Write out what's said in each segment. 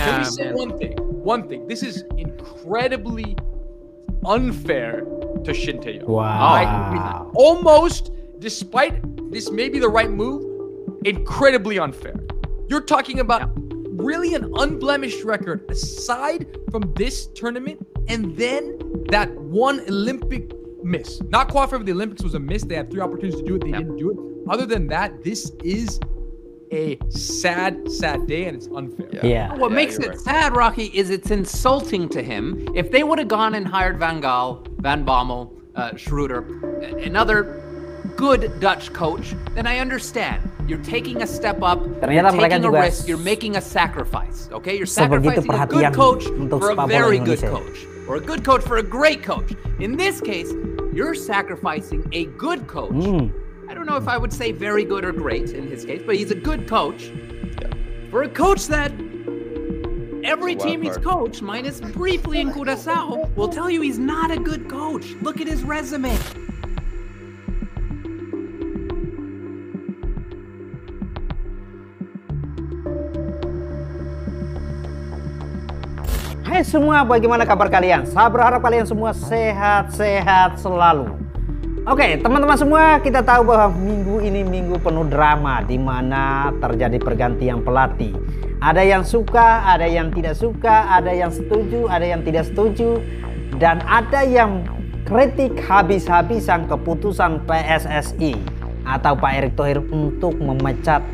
Can we say one thing? One thing. This is incredibly unfair to Shin Tae-yong. Wow. Almost, despite this may be the right move, incredibly unfair. You're talking about really an unblemished record aside from this tournament, and then that one Olympic miss. Not qualifying for the Olympics was a miss. They had 3 opportunities to do it. They didn't do it. Other than that, this is a sad, sad day, and it's unfair. What makes it sad, Rocky, is it's insulting to him. If they would have gone and hired Van Gaal, Van Bommel, Schroeder, another good Dutch coach, then I understand. You're taking a step up, you're taking a risk, you're making a sacrifice. Okay, you're sacrificing a good coach for a very good coach, or a good coach for a great coach. In this case, you're sacrificing a good coach. I don't know if I would say very good or great in his case, but he's a good coach. For a coach that every team he's coached, minus briefly in Curaçao, will tell you he's not a good coach. Look at his resume. Hai semua, bagaimana kabar kalian? Saya berharap kalian semua sehat-sehat selalu. Oke, teman-teman semua, kita tahu bahwa minggu ini minggu penuh drama, di mana terjadi pergantian pelatih. Ada yang suka, ada yang tidak suka, ada yang setuju, ada yang tidak setuju, dan ada yang kritik habis-habisan keputusan PSSI atau Pak Erick Thohir untuk memecat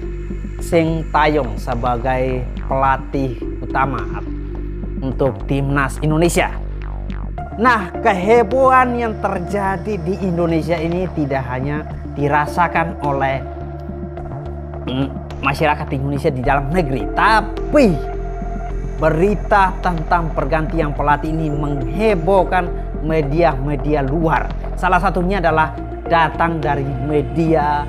Shin Tae-yong sebagai pelatih utama untuk timnas Indonesia. Nah, kehebohan yang terjadi di Indonesia ini tidak hanya dirasakan oleh masyarakat Indonesia di dalam negeri, tapi berita tentang pergantian pelatih ini menghebohkan media-media luar. Salah satunya adalah datang dari media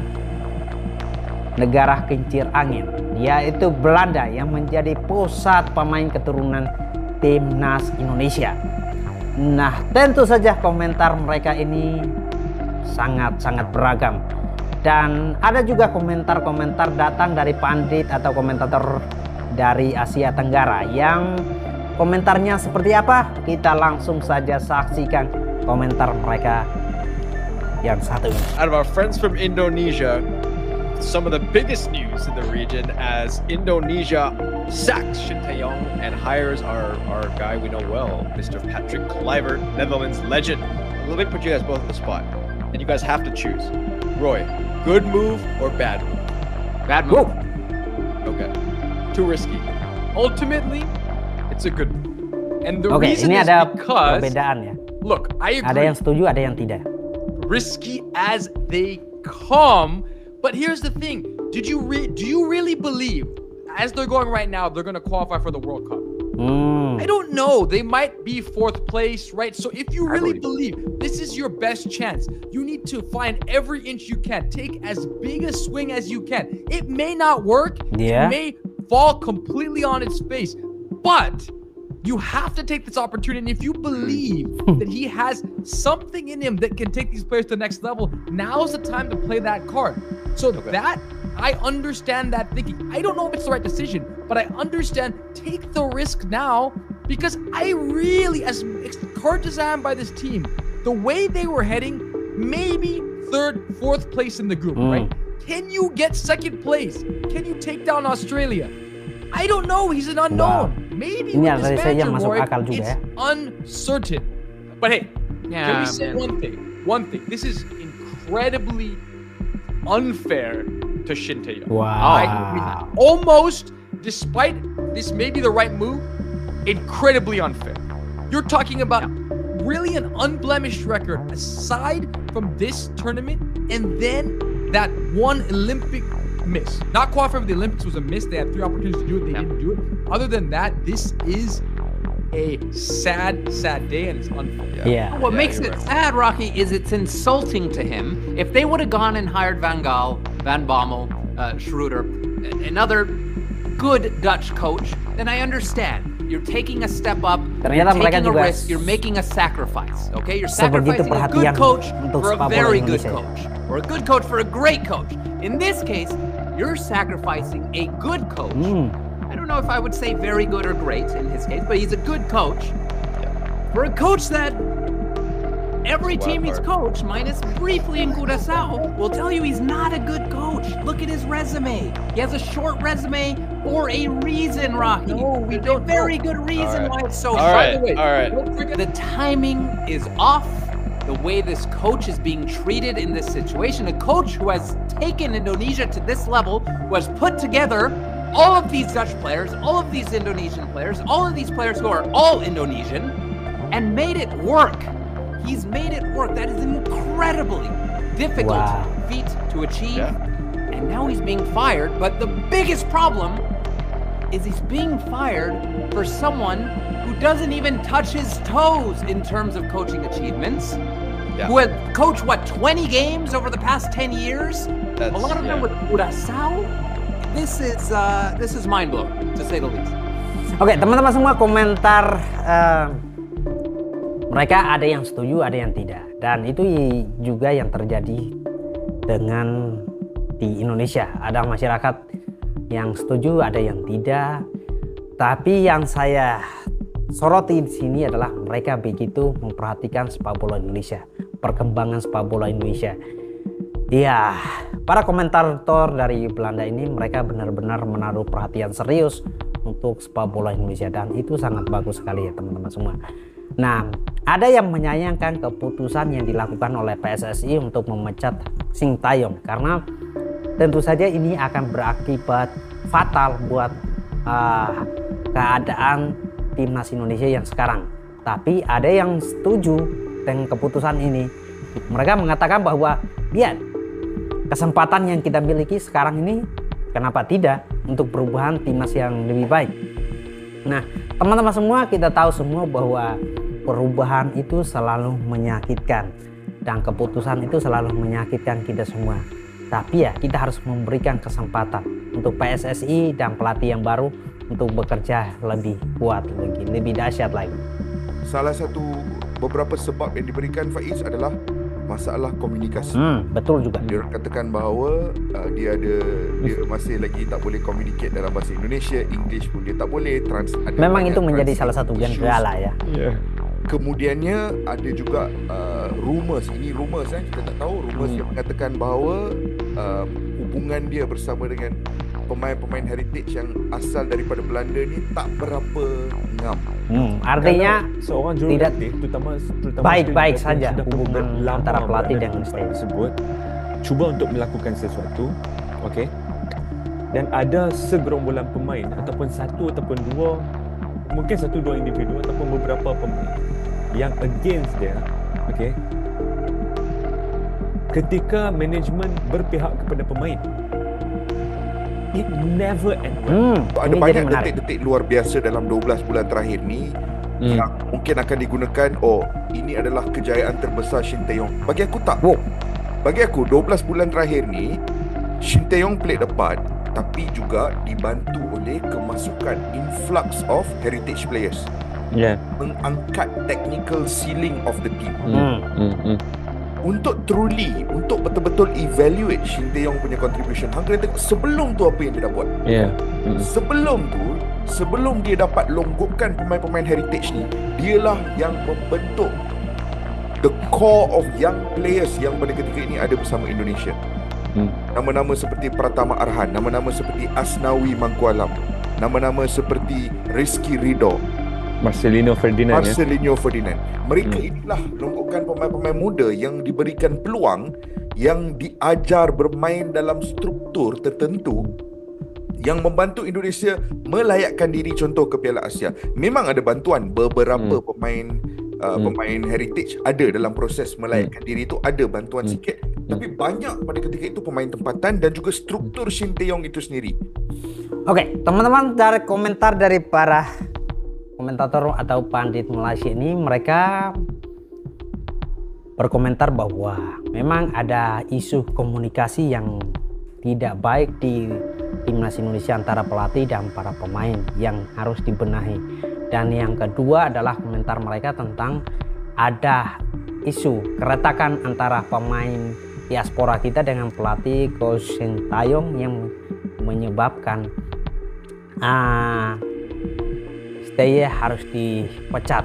negara kincir angin, yaitu Belanda, yang menjadi pusat pemain keturunan timnas Indonesia. Nah, tentu saja komentar mereka ini sangat-sangat beragam. Dan ada juga komentar-komentar datang dari pandit atau komentator dari Asia Tenggara yang komentarnya seperti apa? Kita langsung saja saksikan komentar mereka yang satu ini. Out of our friends from Indonesia, some of the biggest news in the region as Indonesia sacks Shin Tae-yong and hires our guy we know well, Mr. Patrick Kluivert, Netherlands legend. Let me put you guys both on the spot, and you guys have to choose. Roy, good move or bad move? Bad move. Okay. Too risky. Ultimately, it's a good move. And the reason ini is ada because, perbedaan ya. Look, I agree. Ada yang setuju, ada yang tidak. Risky as they come. But here's the thing. Do you really believe, as they're going right now, they're going to qualify for the World Cup? I don't know. They might be 4th place, right? So if you really believe this is your best chance, you need to find every inch you can. Take as big a swing as you can. It may not work. Yeah. It may fall completely on its face. But you have to take this opportunity. And if you believe that he has something in him that can take these players to the next level, now's the time to play that card. So that, I understand that thinking. I don't know if it's the right decision, but I understand take the risk now, because I really, as encouraged as I am by this team, the way they were heading, maybe 3rd, 4th place in the group, right? Can you get 2nd place? Can you take down Australia? I don't know. He's an unknown. Maybe Ini with this manager, masuk Roy, akal juga, it's uncertain. But hey, can we say one thing? One thing. This is incredibly unfair to Shin Tae-yong. Wow. Almost, despite this may be the right move, incredibly unfair. You're talking about really an unblemished record aside from this tournament, and then that one Olympic miss. Not qualifying for the Olympics was a miss. They had 3 opportunities to do it. They didn't do it. Other than that, this is a sad, sad day, and it's unfair. What makes it sad, Rocky, is it's insulting to him. If they would have gone and hired Van Gaal, Van Bommel, Schroeder, another good Dutch coach, then I understand. You're taking a step up, you're taking a risk, you're making a sacrifice. Okay, you're sacrificing a good coach for a very good coach, or a good coach for a great coach. In this case, you're sacrificing a good coach. I don't know if I would say very good or great in his case, but he's a good coach. For a coach that every team he's coached, minus briefly in Curaçao, will tell you he's not a good coach. Look at his resume. He has a short resume for a reason, Rocky. No, we There's don't a very know. good reason why it's so All short. right, By the way, all right. don't forget- The timing is off. The way this coach is being treated in this situation, a coach who has taken Indonesia to this level, who has put together all of these Dutch players, all of these Indonesian players, all of these players who are all Indonesian, and made it work. He's made it work. That is an incredibly difficult Wow. feat to achieve. Yeah. And now he's being fired. But the biggest problem is he's being fired for someone who doesn't even touch his toes in terms of coaching achievements. Yeah. Who had coached, what, 20 games over the past 10 years? That's, A lot of them yeah. with Curaçao. This is mind-blowing, to say the least. Oke, teman-teman semua, komentar mereka ada yang setuju, ada yang tidak. Dan itu juga yang terjadi dengan di Indonesia. Ada masyarakat yang setuju, ada yang tidak. Tapi yang saya soroti di sini adalah mereka begitu memperhatikan sepak bola Indonesia, perkembangan sepak bola Indonesia. Ya, para komentator dari Belanda ini mereka benar-benar menaruh perhatian serius untuk sepak bola Indonesia, dan itu sangat bagus sekali ya teman-teman semua. Nah, ada yang menyayangkan keputusan yang dilakukan oleh PSSI untuk memecat Sintayong, karena tentu saja ini akan berakibat fatal buat keadaan timnas Indonesia yang sekarang. Tapi ada yang setuju dengan keputusan ini. Mereka mengatakan bahwa ya, kesempatan yang kita miliki sekarang ini, kenapa tidak untuk perubahan timnas yang lebih baik. Nah, teman-teman semua, kita tahu semua bahwa perubahan itu selalu menyakitkan, dan keputusan itu selalu menyakitkan kita semua. Tapi ya, kita harus memberikan kesempatan untuk PSSI dan pelatih yang baru untuk bekerja lebih kuat lagi, lebih dahsyat lagi. Salah satu beberapa sebab yang diberikan Faiz adalah masalah komunikasi. Betul juga. Dia katakan bahawa dia masih lagi tak boleh communicate dalam bahasa Indonesia, English pun dia tak boleh. Memang itu menjadi salah satu kendala ya. Kemudiannya ada juga rumors, ini rumors kita tak tahu, rumors yang mengatakan bahawa hubungan dia bersama dengan pemain-pemain heritage yang asal daripada Belanda ni tak berapa ngam. Artinya seorang tidak jurulatih terutama baik-baik yang saja sudah hubungan lama antara pelatih berada dengan di tempat staff tersebut, cuba untuk melakukan sesuatu, okey, dan ada segerombolan pemain ataupun satu ataupun dua, mungkin satu dua individu ataupun beberapa pemain yang against dia, okey, ketika manajemen berpihak kepada pemain, it never end well. Ada ini jadi banyak menarik. detik-detik luar biasa dalam 12 bulan terakhir ni yang mungkin akan digunakan, oh ini adalah kejayaan terbesar Shin Tae-yong. Bagi aku tak. Bagi aku 12 bulan terakhir ni Shin Tae-yong played a part, tapi juga dibantu oleh kemasukan influx of heritage players. Mengangkat technical ceiling of the team. Untuk betul-betul evaluate Shin Tae-yong punya contribution, hang kena tengok sebelum tu apa yang dia dah buat. Sebelum dia dapat longgokkan pemain-pemain heritage ni, dialah yang membentuk the core of young players yang pada ketika ini ada bersama Indonesia. Nama-nama seperti Pratama Arhan, nama-nama seperti Asnawi Mangkualam, nama-nama seperti Rizky Ridho, Marcelino Ferdinand. Mereka inilah longgokkan pemain-pemain muda yang diberikan peluang, yang diajar bermain dalam struktur tertentu yang membantu Indonesia melayakkan diri contoh ke Piala Asia. Memang ada bantuan, beberapa pemain heritage ada dalam proses melayakkan diri itu, ada bantuan sikit, tapi banyak pada ketika itu pemain tempatan dan juga struktur Shin Tae-yong itu sendiri. Oke, teman-teman, dari komentar dari para komentator atau pandit Malaysia ini, mereka berkomentar bahwa memang ada isu komunikasi yang tidak baik di timnas Indonesia antara pelatih dan para pemain yang harus dibenahi. Dan yang kedua adalah komentar mereka tentang ada isu keretakan antara pemain diaspora kita dengan pelatih Coach Shin Tae-yong yang menyebabkan Steye harus dipecat.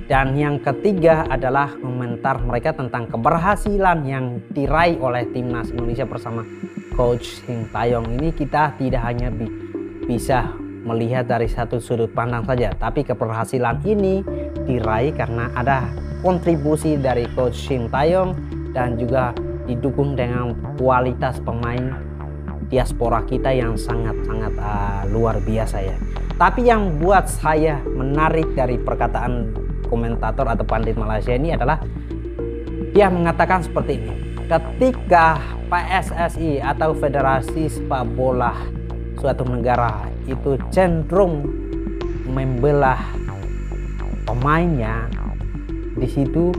Dan yang ketiga adalah komentar mereka tentang keberhasilan yang diraih oleh timnas Indonesia bersama Coach Sintayong. Ini kita tidak hanya bisa melihat dari satu sudut pandang saja, tapi keberhasilan ini diraih karena ada kontribusi dari Coach Sintayong dan juga didukung dengan kualitas pemain diaspora kita yang sangat-sangat luar biasa ya. Tapi yang buat saya menarik dari perkataan komentator atau pandit Malaysia ini adalah dia mengatakan seperti ini: ketika PSSI atau Federasi Sepak Bola suatu negara itu cenderung membelah pemainnya, di situ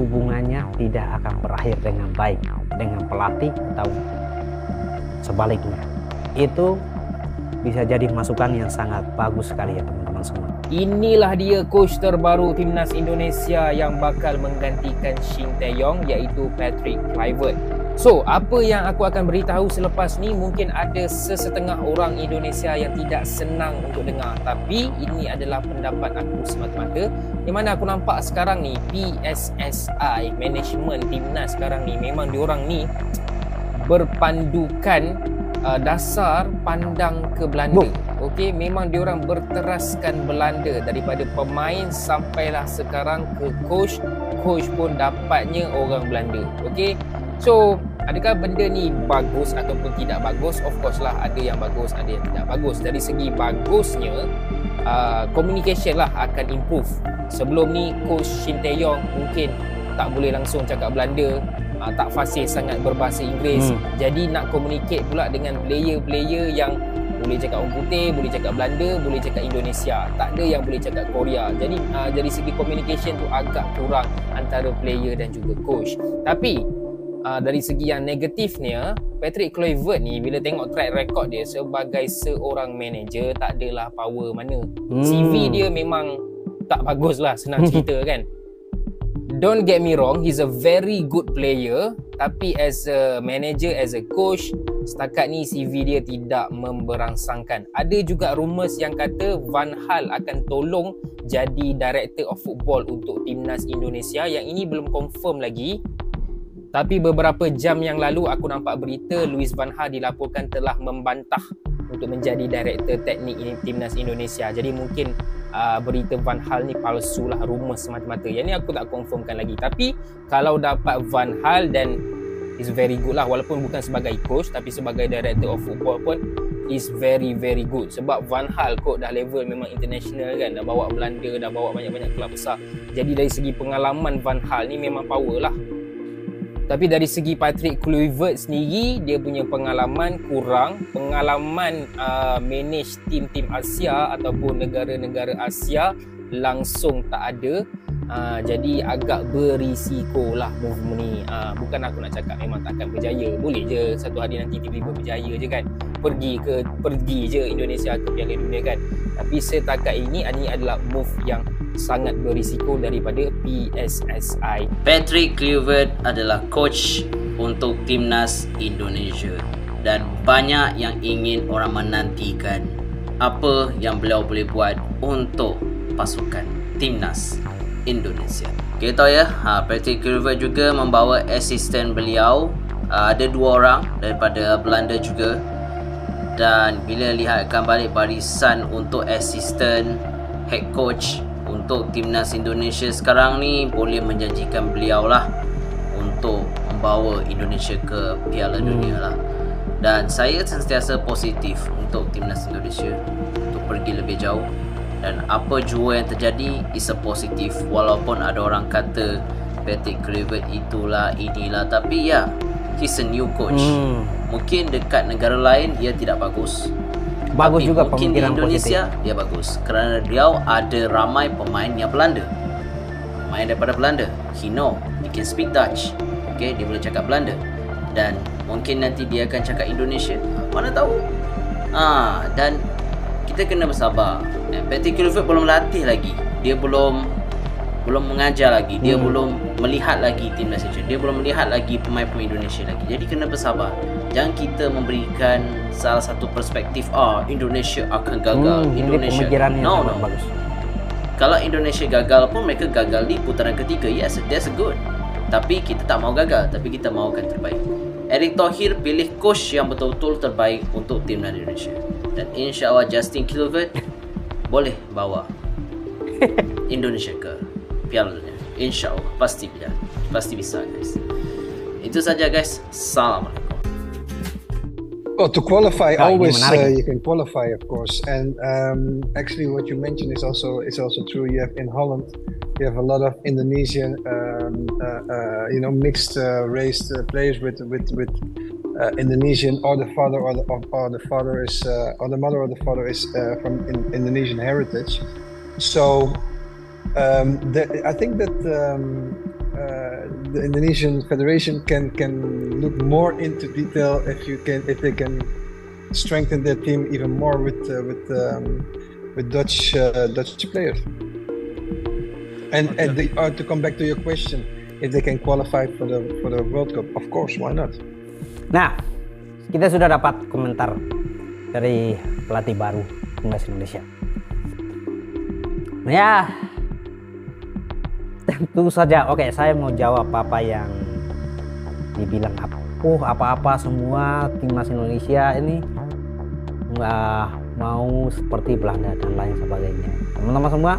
hubungannya tidak akan berakhir dengan baik dengan pelatih atau sebaliknya. Itu bisa jadi masukan yang sangat bagus sekali ya teman-teman semua. Inilah dia coach terbaru timnas Indonesia yang bakal menggantikan Shin Tae-yong, iaitu Patrick Kluivert. So, apa yang aku akan beritahu selepas ni mungkin ada sesetengah orang Indonesia yang tidak senang untuk dengar, tapi ini adalah pendapat aku semata-mata. Di mana aku nampak sekarang ni PSSI, management timnas sekarang ni, memang diorang ni berpandukan dasar pandang ke Belanda. Okey, memang diorang berteraskan Belanda daripada pemain sampailah sekarang ke coach. Coach pun dapatnya orang Belanda. Okey. So, adakah benda ni bagus ataupun tidak bagus? Of course lah, ada yang bagus, ada yang tidak bagus. Dari segi bagusnya, communication lah akan improve. Sebelum ni coach Shin Tae-yong mungkin tak boleh langsung cakap Belanda, tak fasih sangat berbahasa Inggeris. Jadi nak communicate pula dengan player-player yang boleh cakap orang putih, boleh cakap Belanda, boleh cakap Indonesia. Tak ada yang boleh cakap Korea. Jadi dari segi communication tu agak kurang antara player dan juga coach. Tapi dari segi yang negatifnya, Patrick Kluivert ni bila tengok track record dia sebagai seorang manager, tak adalah power mana. CV dia memang tak bagus lah, senang cerita kan. Don't get me wrong, he's a very good player, tapi as a manager, as a coach, setakat ni CV dia tidak memberangsangkan. Ada juga rumours yang kata Van Gaal akan tolong jadi director of football untuk timnas Indonesia. Yang ini belum confirm lagi. Tapi beberapa jam yang lalu aku nampak berita Louis Van Gaal dilaporkan telah membantah untuk menjadi director teknik timnas Indonesia. Jadi mungkin berita Van Gaal ni palsu lah, rumour semata-mata. Yang ni aku tak confirmkan lagi. Tapi kalau dapat Van Gaal, then is very good lah. Walaupun bukan sebagai coach, tapi sebagai director of football pun is very very good. Sebab Van Gaal kot dah level memang international kan. Dah bawa Belanda, dah bawa banyak-banyak kelab besar. Jadi dari segi pengalaman Van Gaal ni memang power lah. Tapi dari segi Patrick Kluivert sendiri, dia punya pengalaman kurang. Pengalaman manage tim-tim Asia ataupun negara-negara Asia langsung tak ada. Jadi agak berisiko lah move ni. Bukan aku nak cakap memang takkan berjaya. Boleh je satu hari nanti tiba-tiba berjaya je kan. Pergi je Indonesia ke Piala Dunia kan. Tapi setakat ini adalah move yang sangat berisiko daripada PSSI. Patrick Kluivert adalah coach untuk timnas Indonesia dan banyak yang ingin orang menantikan apa yang beliau boleh buat untuk pasukan timnas Indonesia. Kita tahu ya, Patrick Kluivert juga membawa asisten beliau. Ada 2 orang daripada Belanda juga. Dan bila lihatkan balik barisan untuk asisten head coach untuk timnas Indonesia sekarang ni, boleh menjanjikan beliau lah untuk membawa Indonesia ke Piala Dunia lah. Dan saya sentiasa positif untuk timnas Indonesia untuk pergi lebih jauh. Dan apa jua yang terjadi is a positif. Walaupun ada orang kata Patrick Kluivert itulah inilah, tapi ya, he's a new coach. Mungkin dekat negara lain dia tidak bagus. Bagus tapi juga mungkin di Indonesia positif. dia bagus kerana dia ada ramai pemain yang Belanda, pemain daripada Belanda. He know, he can speak Dutch. Okay, dia boleh cakap Belanda. Dan mungkin nanti dia akan cakap Indonesia, mana tahu. Dan kita kena bersabar. Patrick Kluivert belum latih lagi. Dia belum belum mengajar lagi, dia belum melihat lagi timnas Indonesia, dia belum melihat lagi pemain-pemain Indonesia lagi. Jadi kena bersabar. Jangan kita memberikan salah satu perspektif, Indonesia akan gagal. Ini Indonesia pemikirannya no. bagus. Kalau Indonesia gagal pun mereka gagal di putaran ketiga. Yes, that's good. Tapi kita tak mau gagal, tapi kita mahukan terbaik. Erick Thohir pilih coach yang betul-betul terbaik untuk timnas Indonesia. Dan insya-Allah Justin Kluivert boleh bawa Indonesia ke Piala Dunia. Insya-Allah pasti bisa guys. Itu saja guys. Assalamualaikum. Well, to qualify, Ini always menarik. you can qualify, of course. And actually, what you mentioned is also true. You have in Holland, you have a lot of Indonesian, mixed race players with Indonesian, or the father or the father is or the mother or the father is from Indonesian heritage. So I think that the Indonesian Federation can look more into detail if they can strengthen their team even more with Dutch players. And to come back to your question, if they can qualify for the World Cup, of course, why not? Nah, kita sudah dapat komentar dari pelatih baru timnas Indonesia. Ya, tentu saja. Oke, saya mau jawab apa yang dibilang apa-apa semua timnas Indonesia ini nggak mau seperti Belanda dan lain sebagainya. Teman-teman semua,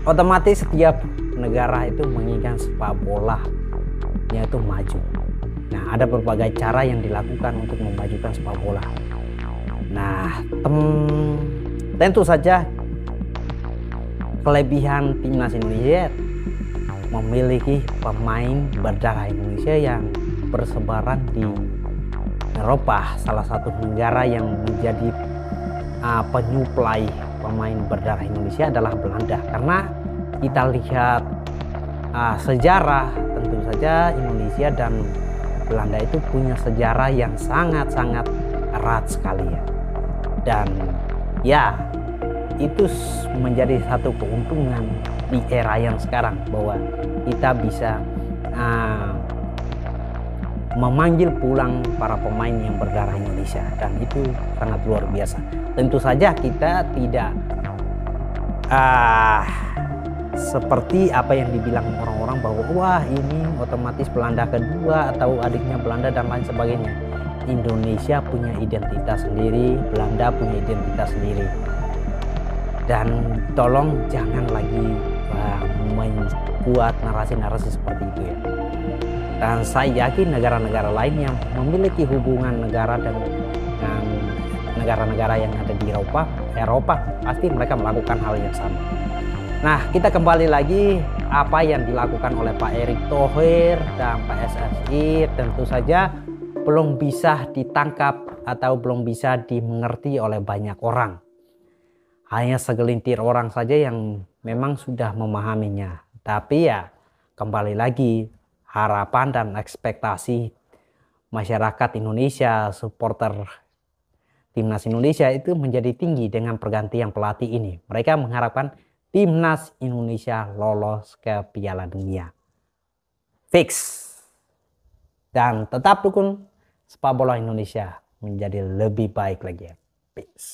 otomatis setiap negara itu menginginkan sepak bola yaitu maju. Nah, ada berbagai cara yang dilakukan untuk memajukan sepak bola. Nah, tentu saja kelebihan timnas Indonesia memiliki pemain berdarah Indonesia yang bersebaran di Eropa. Salah satu negara yang menjadi penyuplai pemain berdarah Indonesia adalah Belanda. Karena kita lihat sejarah, tentu saja Indonesia dan Belanda itu punya sejarah yang sangat-sangat erat sekali ya. Dan ya, itu menjadi satu keuntungan di era yang sekarang, bahwa kita bisa memanggil pulang para pemain yang berdarah Indonesia, dan itu sangat luar biasa. Tentu saja kita tidak seperti apa yang dibilang orang-orang bahwa wah ini otomatis Belanda kedua atau adiknya Belanda dan lain sebagainya. Indonesia punya identitas sendiri, Belanda punya identitas sendiri. Dan tolong jangan lagi membuat narasi-narasi seperti itu ya. Dan saya yakin negara-negara lain yang memiliki hubungan negara dengan negara-negara yang ada di Eropa pasti mereka melakukan hal yang sama. Nah, kita kembali lagi apa yang dilakukan oleh Pak Erick Thohir dan PSSI tentu saja belum bisa ditangkap atau belum bisa dimengerti oleh banyak orang. Hanya segelintir orang saja yang memang sudah memahaminya. Tapi ya kembali lagi, harapan dan ekspektasi masyarakat Indonesia, supporter timnas Indonesia itu menjadi tinggi dengan pergantian pelatih ini. Mereka mengharapkan timnas Indonesia lolos ke Piala Dunia. Fix. Dan tetap dukung sepak bola Indonesia menjadi lebih baik lagi. Peace.